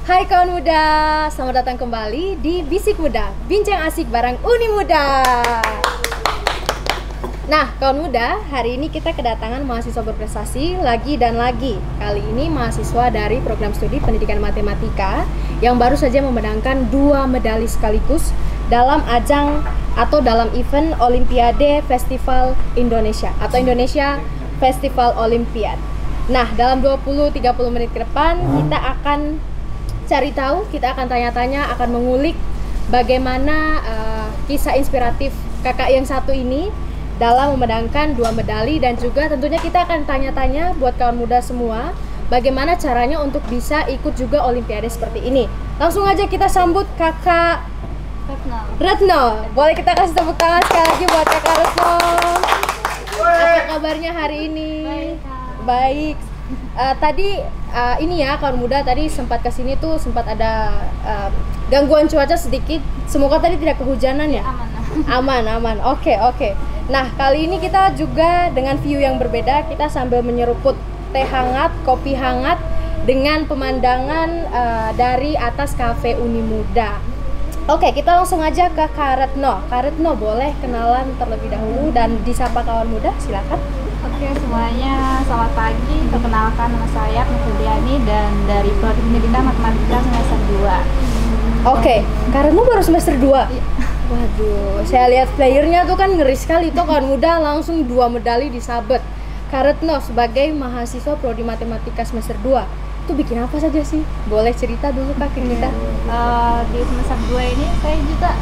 Hai kawan muda, selamat datang kembali di Bisik Muda, bincang asik bareng Uni Muda. Nah kawan muda, hari ini kita kedatangan mahasiswa berprestasi lagi dan lagi. Kali ini mahasiswa dari program studi pendidikan matematika yang baru saja memenangkan 2 medali sekaligus dalam ajang atau dalam event Olimpiade Festival Indonesia atau Indonesia Festival Olimpiad. Nah, dalam 20-30 menit ke depan kita akan cari tahu, kita akan tanya-tanya, akan mengulik bagaimana kisah inspiratif kakak yang satu ini dalam memenangkan 2 medali, dan juga tentunya kita akan tanya-tanya buat kawan muda semua bagaimana caranya untuk bisa ikut juga Olimpiade seperti ini. Langsung aja kita sambut kakak Retno. Boleh kita kasih tepuk tangan sekali lagi buat kakak Retno. Apa kabarnya hari ini? Baik. Tadi ini ya kawan muda, tadi sempat kesini tuh sempat ada gangguan cuaca sedikit. Semoga tadi tidak kehujanan ya. Aman. Oke. Nah kali ini kita juga dengan view yang berbeda. Kita sambil menyeruput teh hangat, kopi hangat dengan pemandangan dari atas kafe Uni Muda. Oke, kita langsung aja ke Kak Retno. Kak Retno boleh kenalan terlebih dahulu dan disapa kawan muda, silakan. Oke semuanya, selamat pagi. Perkenalkan, nama saya Putriani dan dari Prodi Pendidikan Matematika semester 2. Oke, Kak Retno baru semester 2? Waduh, saya lihat playernya tuh kan ngeri sekali tuh kawan muda, langsung 2 medali disabet. Kak Retno sebagai mahasiswa Prodi Matematika semester 2 itu bikin apa saja sih? Boleh cerita dulu Kak ke kita? Di semester 2 ini saya juga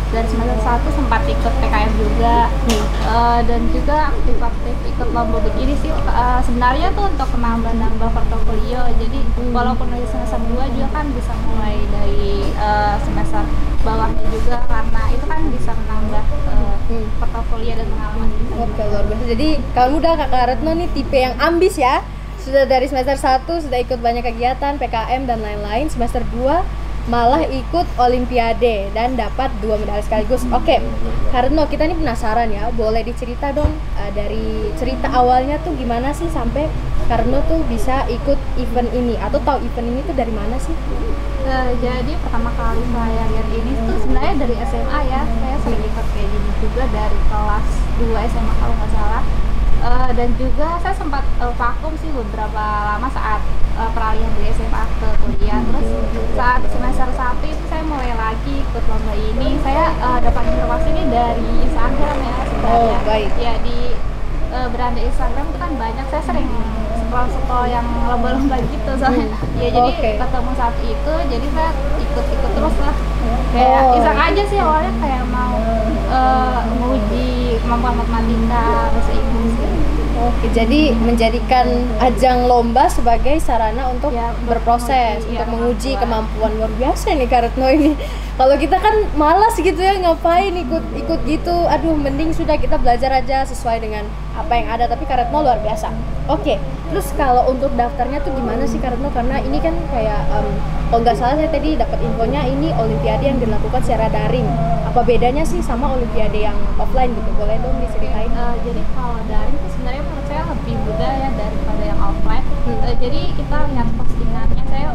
dari semester 1 sempat ikut PKM juga, dan juga aktif-aktif ikut lomba begini sih. Sebenarnya tuh untuk menambah portofolio, jadi walaupun dari semester 2 juga kan bisa mulai dari semester bawahnya juga, karena itu kan bisa menambah portofolio dan pengalaman kita. Oke, luar biasa. Jadi kawan muda Kakak Retno nih tipe yang ambis ya. Sudah dari semester 1 sudah ikut banyak kegiatan, PKM dan lain-lain. Semester 2 malah ikut Olimpiade dan dapat 2 medali sekaligus. Oke, Kak Retno, kita nih penasaran ya. Boleh dicerita dong dari cerita awalnya tuh gimana sih sampai Kak Retno tuh bisa ikut event ini, atau tahu event ini tuh dari mana sih? Jadi pertama kali saya lihat ini tuh sebenarnya dari SMA ya. Saya sering ikut kayak gini juga dari kelas 2 SMA kalau nggak salah. Dan juga saya sempat vakum sih beberapa lama saat peralihan dari SMA ke kuliah. Terus saat semester 1 itu saya mulai lagi ikut lomba ini. Saya dapat informasi ini dari Instagram ya sebenarnya. Oh, baik. Ya di beranda Instagram itu kan banyak, saya sering scroll yang lomba-lomba gitu soalnya. Ya jadi ketemu saat itu, jadi saya ikut terus lah. Kayak iseng aja sih awalnya, kayak mau menguji kemampuan matematika, bahasa Inggris gitu. Oke, jadi menjadikan ajang lomba sebagai sarana untuk berproses, untuk menguji kemampuan. Luar biasa nih Kak Retno ini. Kalau kita kan malas gitu ya, ngapain ikut gitu. Aduh, mending sudah kita belajar aja sesuai dengan apa yang ada. Tapi Kak Retno luar biasa. Oke, terus kalau untuk daftarnya tuh gimana sih Kak Retno? Karena ini kan kayak kalau nggak salah saya tadi dapat infonya ini Olimpiade yang dilakukan secara daring. Apa bedanya sih sama Olimpiade yang offline gitu? Boleh dong diceritain? Jadi kalau daring itu sebenarnya menurut saya lebih mudah ya daripada yang offline. Jadi kita lihat postingannya, saya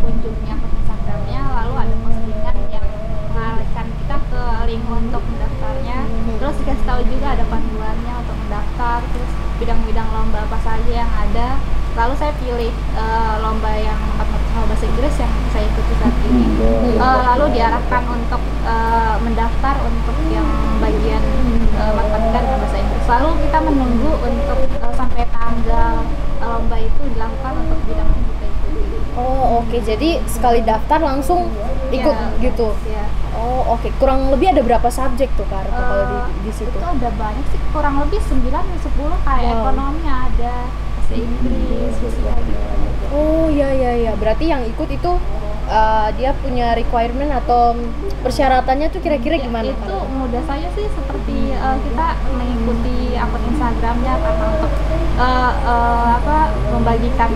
kunjungi akun Instagramnya, lalu ada postingan yang mengalihkan kita ke link untuk mendaftarnya. Terus dikasih tahu juga ada panduannya untuk mendaftar, terus bidang-bidang lomba apa saja yang ada. Lalu saya pilih lomba yang matematika bahasa Inggris yang saya ikuti saat ini. Lalu diarahkan untuk mendaftar untuk yang bagian matematika dan bahasa Inggris. Lalu kita menunggu untuk sampai tanggal lomba itu dilakukan untuk bidang yang kita ikuti. Oh oke, jadi sekali daftar langsung ikut gitu. Ya. Oh oke, kurang lebih ada berapa subjek tuh Kak kalau di situ? Itu ada banyak sih, kurang lebih 9-10 kayak ekonomi ada, bahasa Inggris, fisika gitu. Oh iya, berarti yang ikut itu dia punya requirement atau persyaratannya tuh kira-kira gimana? Itu mudah saja sih, seperti kita mengikuti akun Instagramnya karena untuk membagikan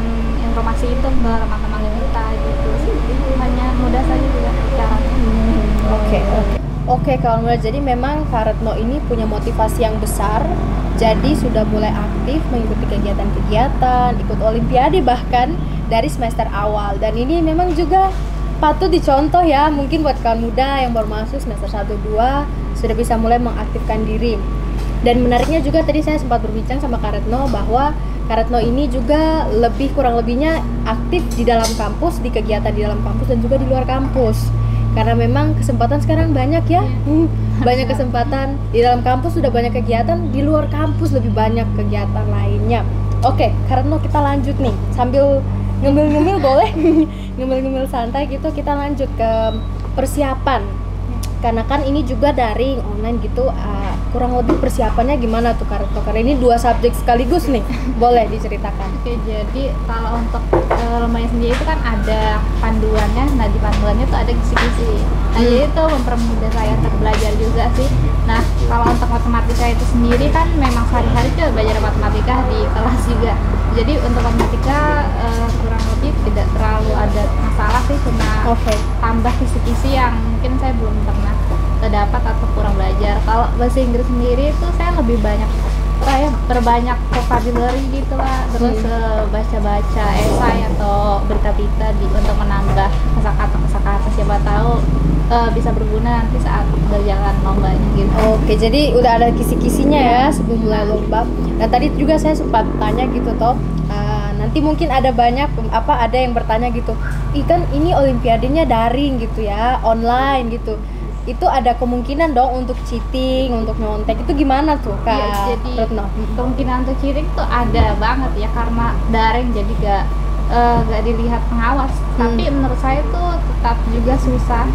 informasi itu ke teman-teman kita gitu sih. Hanya mudah saja juga caranya. Oke kawan muda, jadi memang Kak Retno ini punya motivasi yang besar, jadi sudah mulai aktif mengikuti kegiatan-kegiatan, ikut Olimpiade bahkan dari semester awal. Dan ini memang juga patut dicontoh ya, mungkin buat kawan muda yang baru masuk semester 1-2 sudah bisa mulai mengaktifkan diri. Dan menariknya juga tadi saya sempat berbincang sama Kak Retno bahwa Kak Retno ini juga kurang lebihnya aktif di dalam kampus, di kegiatan di dalam kampus dan juga di luar kampus. Karena memang kesempatan sekarang banyak ya, banyak kesempatan di dalam kampus sudah banyak kegiatan, di luar kampus lebih banyak kegiatan lainnya. Oke, Kak Retno kita lanjut nih, sambil ngemil-ngemil boleh, ngemil-ngemil santai gitu, kita lanjut ke persiapan. Karena kan ini juga daring online gitu, kurang lebih persiapannya gimana tuh Kak Retno? Karena ini 2 subjek sekaligus nih, boleh diceritakan. Oke, jadi kalau untuk lombanya sendiri itu kan ada panduannya. Nah, di panduannya tuh ada kisi-kisi. Nah, jadi itu mempermudah saya untuk belajar juga sih. Nah, kalau untuk matematika itu sendiri kan memang sehari-hari juga belajar matematika di kelas juga. Jadi untuk matematika kurang lebih tidak terlalu ada masalah sih, cuma tambah kisi-kisi yang mungkin saya belum pernah dapat atau kurang belajar. Kalau bahasa Inggris sendiri itu saya lebih banyak berbanyak vocabulary gitu lah, terus baca-baca esai atau berita-berita untuk menambah kosakata siapa tahu bisa berguna nanti saat berjalan lombanya gitu. Oke, jadi udah ada kisi-kisinya ya sebelum mulai lomba. Nah tadi juga saya sempat tanya gitu toh, nanti mungkin ada ada yang bertanya gitu, kan ini olimpiadenya daring gitu ya, online gitu. Itu ada kemungkinan dong untuk cheating, untuk nyontek, itu gimana tuh Kak? Ya, jadi Retno? kemungkinan untuk cheating tuh ada banget ya, karena daring jadi gak dilihat pengawas. Tapi menurut saya tuh tetap juga susah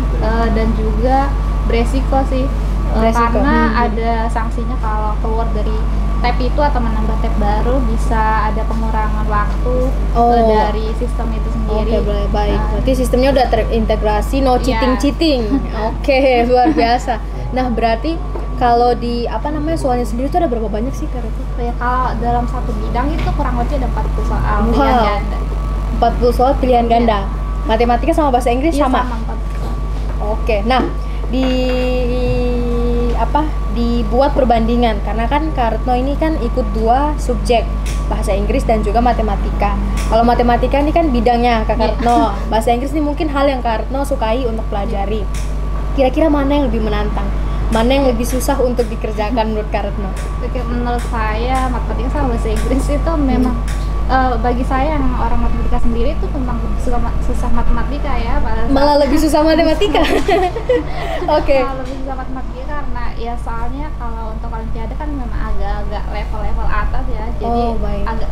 dan juga beresiko sih, karena ada sanksinya kalau keluar dari tab itu atau menambah tab baru, bisa ada pengurangan waktu dari sistem itu sendiri. Oke, baik. Berarti sistemnya udah terintegrasi, no cheating. Oke, luar biasa. Nah, berarti kalau di soalnya sendiri itu ada berapa banyak sih Kak Retno? Ya, kalau dalam satu bidang itu kurang lebih ada 40 soal pilihan ganda. 40 soal pilihan ganda. Matematika sama bahasa Inggris sama? Sama 40. Oke. Nah, dibuat perbandingan karena kan Kak Retno ini kan ikut 2 subjek, bahasa Inggris dan juga matematika. Kalau matematika ini kan bidangnya Kak Retno, bahasa Inggris ini mungkin hal yang Kak Retno sukai untuk pelajari. Kira-kira mana yang lebih menantang? Mana yang lebih susah untuk dikerjakan menurut Kak Retno? Menurut saya matematika sama bahasa Inggris itu memang bagi saya yang orang matematika sendiri itu memang susah matematika ya, malah lebih susah matematika. Oke. Lebih susah matematika karena ya soalnya kalau untuk olimpiade kan memang agak-agak level-level atas ya, jadi agak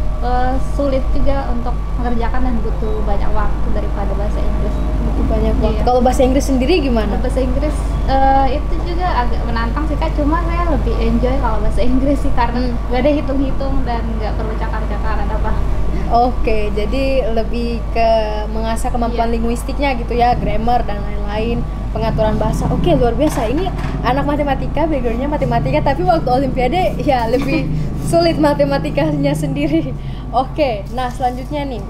sulit juga untuk mengerjakan dan butuh banyak waktu daripada bahasa Inggris. Butuh banyak waktu. Kalau bahasa Inggris sendiri gimana? Bahasa Inggris itu juga agak menantang sih Kak, cuma saya lebih enjoy kalau bahasa Inggris sih karena gak ada hitung-hitung dan gak perlu cakar-cakaran apa. Oke, jadi lebih ke mengasah kemampuan linguistiknya gitu ya, grammar dan lain-lain, pengaturan bahasa. Oke, luar biasa. Ini anak matematika, backgroundnya matematika, tapi waktu olimpiade ya lebih sulit matematikanya sendiri. Oke, nah selanjutnya nih,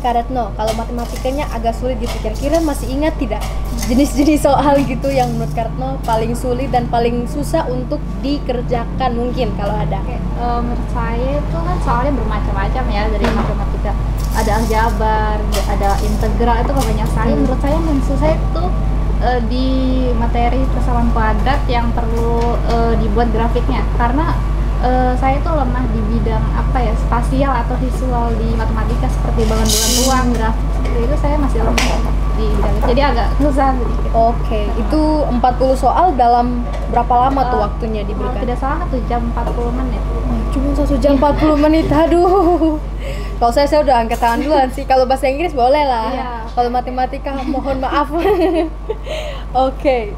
Kak Retno, kalau matematikanya agak sulit gitu, kira-kira masih ingat tidak jenis-jenis soal gitu yang menurut Kak Retno paling sulit dan paling susah untuk dikerjakan mungkin kalau ada? Menurut saya itu kan soalnya bermacam-macam ya, dari matematika ada aljabar, ada integral, itu banyak sekali. Menurut saya yang susah itu di materi persamaan kuadrat yang perlu dibuat grafiknya, karena saya itu lemah di bidang spasial atau visual di matematika, seperti bangun-bangun ruang, grafik seperti itu saya masih lemah di bidang itu, jadi agak susah sedikit. Oke, itu 40 soal dalam berapa lama tuh waktunya diberikan? Tidak salah 1 jam 40 menit. Cuma 1 jam 40 menit, aduh. Kalau saya udah angkat tangan duluan sih. Kalau bahasa Inggris boleh lah. Kalau matematika mohon maaf. Oke.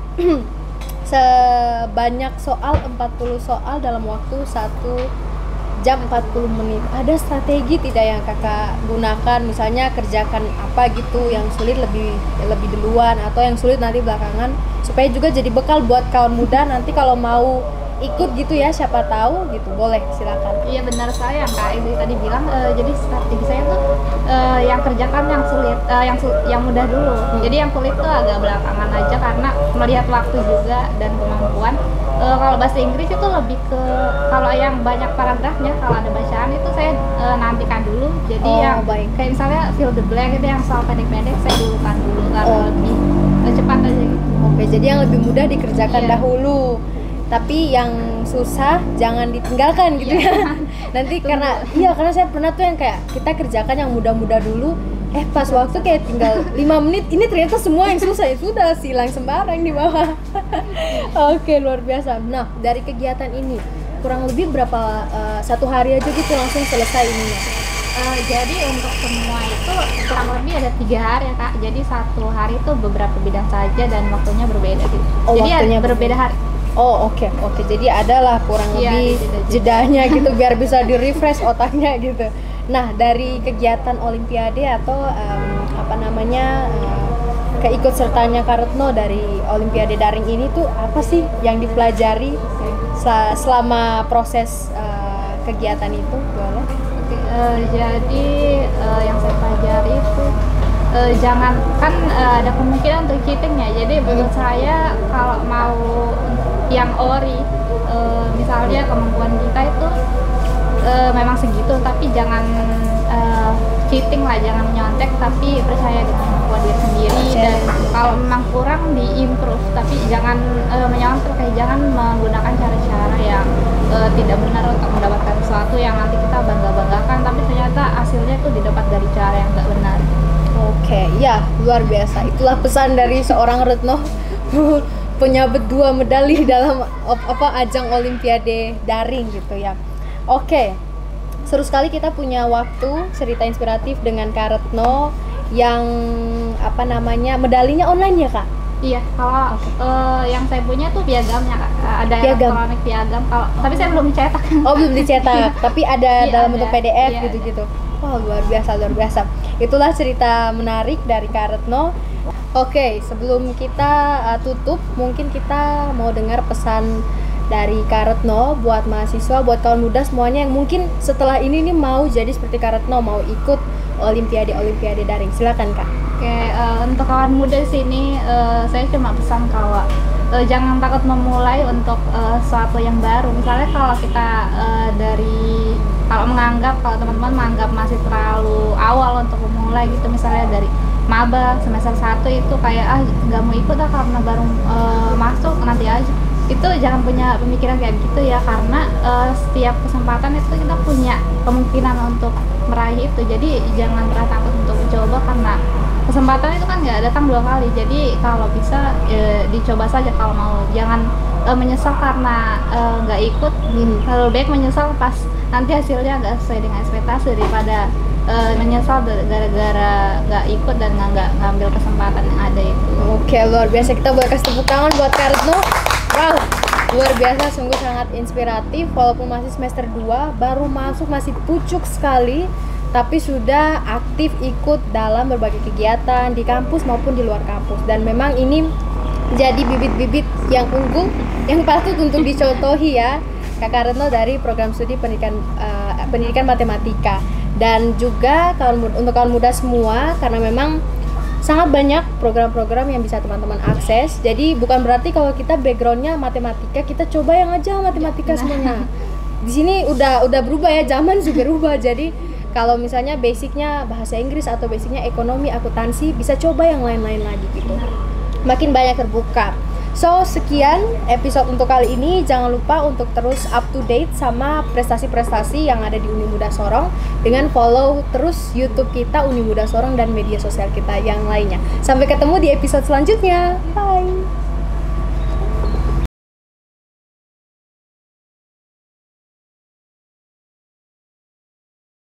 Sebanyak soal 40 soal dalam waktu 1 jam 40 menit. Ada strategi tidak yang Kakak gunakan, misalnya kerjakan apa gitu yang sulit lebih duluan atau yang sulit nanti belakangan, supaya juga jadi bekal buat kawan muda nanti kalau mau ikut gitu ya, siapa tahu gitu. Boleh, silakan. Iya benar sekali yang Kak Izzy tadi bilang. Jadi strategi saya tuh yang kerjakan yang sulit, yang mudah dulu. Jadi yang sulit tuh agak belakangan aja karena melihat waktu juga dan kemampuan. Kalau bahasa Inggris itu lebih ke kalau yang banyak paragrafnya, kalau ada bacaan itu saya nantikan dulu. Jadi yang baik. kayak misalnya fill the blank itu yang soal pendek-pendek saya dulukan dulu karena lebih cepat aja gitu. Oke, jadi yang lebih mudah dikerjakan Iya. dahulu. Tapi yang susah jangan ditinggalkan gitu ya. Nanti karena saya pernah tuh yang kayak kita kerjakan yang mudah-mudah dulu, pas waktu kayak tinggal 5 menit ini ternyata semua yang susah, ya sudah silang sembarang di bawah. Oke, luar biasa. Nah, dari kegiatan ini kurang lebih berapa, 1 hari aja gitu langsung selesai ininya? Jadi untuk semua itu kurang lebih ada 3 hari ya Kak. Jadi 1 hari itu beberapa bidang saja dan waktunya berbeda gitu. Jadi waktunya berbeda hari. Oke. Jadi adalah kurang lebih jedanya gitu biar bisa di-refresh otaknya gitu. Nah, dari kegiatan olimpiade atau keikut sertanya Kak Retno dari olimpiade daring ini tuh apa sih yang dipelajari selama proses kegiatan itu? Boleh? Jadi yang saya pelajari itu jangan kan ada kemungkinan untuk cheating ya. Jadi menurut saya kalau mau yang ori misalnya kemampuan kita itu memang segitu, tapi jangan cheating lah, jangan nyontek, tapi percaya dengan kemampuan diri sendiri. Dan kalau memang kurang diimprove, tapi jangan menyontek, kayak jangan menggunakan cara-cara yang tidak benar untuk mendapatkan sesuatu yang nanti kita bangga-banggakan, tapi ternyata hasilnya itu didapat dari cara yang nggak benar. Oke, ya luar biasa. Itulah pesan dari seorang Retno penyabet 2 medali dalam ajang olimpiade daring gitu ya. Oke, seru sekali kita punya waktu cerita inspiratif dengan Kak Retno yang medalinya online ya Kak? Iya, kalau yang saya punya tuh piagamnya Kak. Ada Piagam. elektronik piagam. Tapi saya belum dicetak. Oh, belum dicetak, tapi ada dalam bentuk PDF iya, gitu-gitu. Wah, luar biasa. Itulah cerita menarik dari Kak Retno. Oke, sebelum kita tutup, mungkin kita mau dengar pesan dari Kak Retno buat mahasiswa, buat kawan muda semuanya yang mungkin setelah ini nih mau jadi seperti Kak Retno, mau ikut olimpiade daring. Silakan Kak. Oke, untuk kawan muda di sini saya cuma pesan kalau jangan takut memulai untuk sesuatu yang baru. Misalnya kalau kita kalau teman-teman menganggap masih terlalu awal untuk memulai gitu, misalnya dari maba semester 1 itu kayak nggak mau ikut karena baru masuk, nanti aja. Itu jangan punya pemikiran kayak gitu ya, karena setiap kesempatan itu kita punya kemungkinan untuk meraih itu. Jadi jangan pernah takut untuk mencoba, karena kesempatan itu kan nggak datang 2 kali. Jadi kalau bisa dicoba saja kalau mau. Jangan menyesal karena nggak ikut. Lebih baik menyesal pas nanti hasilnya nggak sesuai dengan ekspektasi daripada menyesal gara-gara nggak ikut dan nggak ngambil kesempatan yang ada itu. Oke, luar biasa. Kita boleh kasih tepuk tangan buat Kak Retno. Wow, luar biasa, sungguh sangat inspiratif. Walaupun masih semester 2, baru masuk, masih pucuk sekali, tapi sudah aktif ikut dalam berbagai kegiatan di kampus maupun di luar kampus. Dan memang ini jadi bibit-bibit yang unggul, yang patut untuk dicontohi ya, Kakak Retno dari program studi pendidikan matematika. Dan juga untuk kawan muda semua, karena memang sangat banyak program-program yang bisa teman-teman akses. Jadi bukan berarti kalau kita backgroundnya matematika, kita coba yang aja matematika semuanya. Di sini udah berubah ya, zaman juga berubah. Jadi kalau misalnya basicnya bahasa Inggris atau basicnya ekonomi, akuntansi, bisa coba yang lain-lain lagi gitu. Makin banyak terbuka. So, sekian episode untuk kali ini. Jangan lupa untuk terus up to date sama prestasi-prestasi yang ada di Uni Muda Sorong dengan follow terus YouTube kita Uni Muda Sorong dan media sosial kita yang lainnya. Sampai ketemu di episode selanjutnya. Bye.